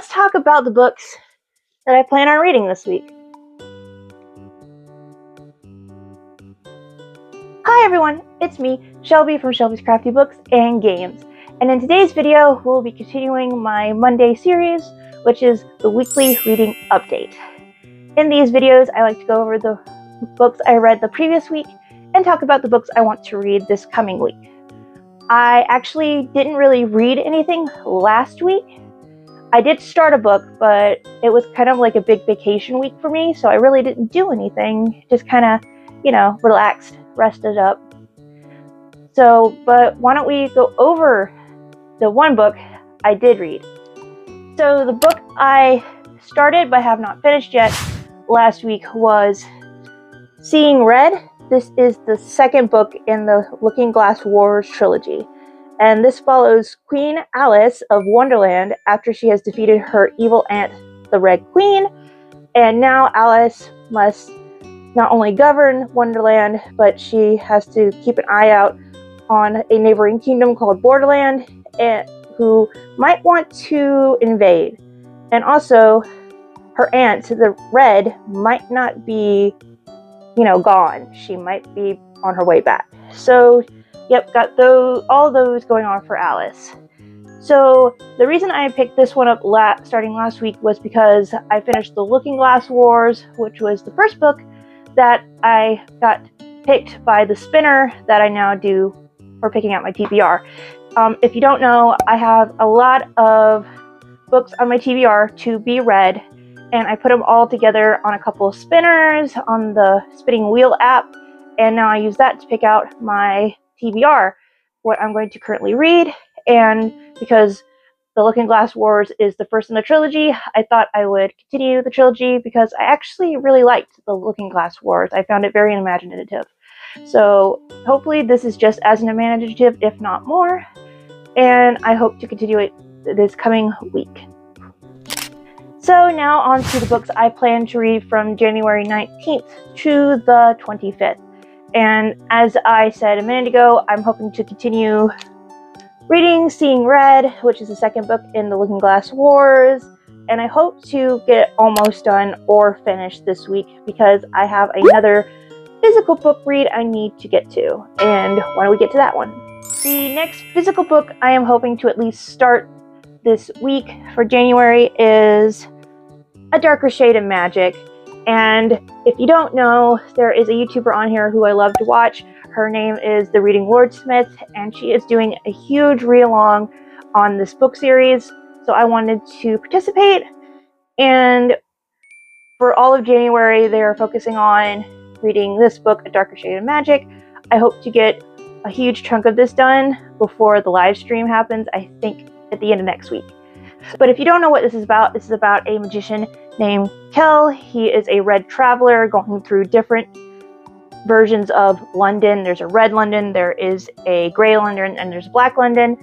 let's talk about the books that I plan on reading this week. Hi everyone, it's me, Shelby from Shelby's Crafty Books and Games. And in today's video, we'll be continuing my Monday series, which is the weekly reading update. In these videos, I like to go over the books I read the previous week and talk about the books I want to read this coming week. I actually didn't really read anything last week. I did start a book, but it was kind of like a big vacation week for me, so I really didn't do anything. Just kind of, relaxed, rested up. But why don't we go over the one book I did read. So the book I started but have not finished yet last week was Seeing Red. This is the second book in the Looking Glass Wars trilogy. And this follows Queen Alice of Wonderland after she has defeated her evil aunt, the Red Queen. And now Alice must not only govern Wonderland, but she has to keep an eye out on a neighboring kingdom called Borderland, who might want to invade. And also, her aunt, the Red, might not be, gone. She might be on her way back. So, yep, got all those going on for Alice. So the reason I picked this one up starting last week was because I finished the Looking Glass Wars, which was the first book that I got picked by the spinner that I now do for picking out my TBR. If you don't know, I have a lot of books on my TBR to be read, and I put them all together on a couple of spinners on the spinning wheel app, and now I use that to pick out my TBR, what I'm going to currently read. And because the Looking Glass Wars is the first in the trilogy, I thought I would continue the trilogy because I actually really liked the Looking Glass Wars. I found it very imaginative. So hopefully this is just as imaginative, if not more, and I hope to continue it this coming week. So now on to the books I plan to read from January 19th to the 25th. And as I said a minute ago, I'm hoping to continue reading Seeing Red, which is the second book in the Looking Glass Wars. And I hope to get it almost done or finished this week because I have another physical book read I need to get to. And why don't we get to that one? The next physical book I am hoping to at least start this week for January is A Darker Shade of Magic. And if you don't know, there is a YouTuber on here who I love to watch. Her name is The Reading Wordsmith, and she is doing a huge read-along on this book series. So I wanted to participate, and for all of January, they are focusing on reading this book, A Darker Shade of Magic. I hope to get a huge chunk of this done before the live stream happens, I think at the end of next week. But if you don't know what this is about a magician named Kel. He is a red traveler going through different versions of London. There's a red London, there is a gray London, and there's black London.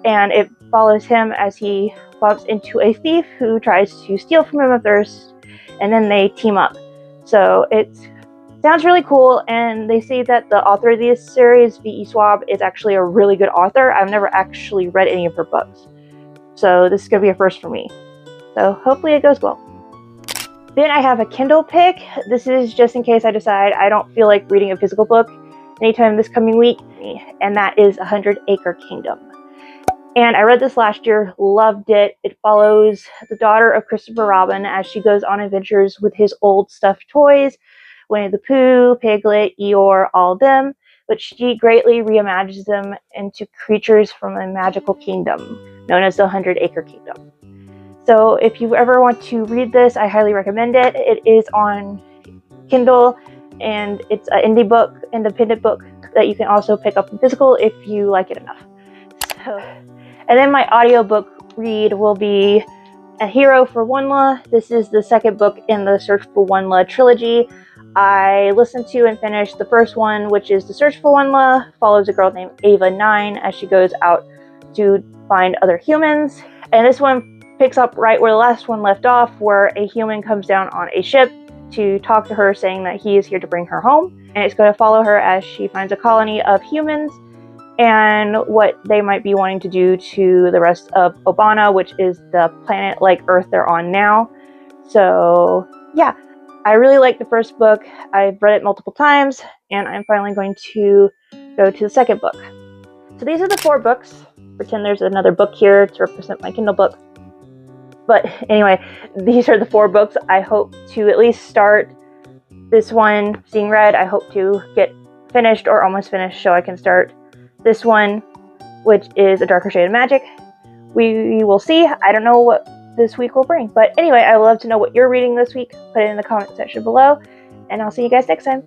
And it follows him as he bumps into a thief who tries to steal from him a thirst, and then they team up. So it sounds really cool, and they say that the author of this series, V.E. Schwab, is actually a really good author. I've never actually read any of her books. So this is going to be a first for me. So hopefully it goes well. Then I have a Kindle pick. This is just in case I decide I don't feel like reading a physical book anytime this coming week, and that is 100 Acre Kingdom. And I read this last year, loved it. It follows the daughter of Christopher Robin as she goes on adventures with his old stuffed toys, Winnie the Pooh, Piglet, Eeyore, all them, but she greatly reimagines them into creatures from a magical kingdom known as the 100 Acre Kingdom. So if you ever want to read this, I highly recommend it. It is on Kindle, and it's an independent book that you can also pick up in physical if you like it enough. And then my audiobook read will be A Hero for Wondla. This is the second book in the Search for Wondla trilogy. I listened to and finished the first one, which is The Search for Wondla, follows a girl named Ava 9 as she goes out to find other humans. And this one picks up right where the last one left off, where a human comes down on a ship to talk to her, saying that he is here to bring her home. And it's going to follow her as she finds a colony of humans and what they might be wanting to do to the rest of Obana, which is the planet like Earth they're on now. So yeah, I really like the first book. I've read it multiple times, and I'm finally going to go to the second book. So these are the 4 books. Pretend there's another book here to represent my Kindle book. But anyway, these are the 4 books. I hope to at least start this one, Seeing Red. I hope to get finished or almost finished so I can start this one, which is A Darker Shade of Magic. We will see. I don't know what this week will bring. But anyway, I would love to know what you're reading this week. Put it in the comment section below, and I'll see you guys next time.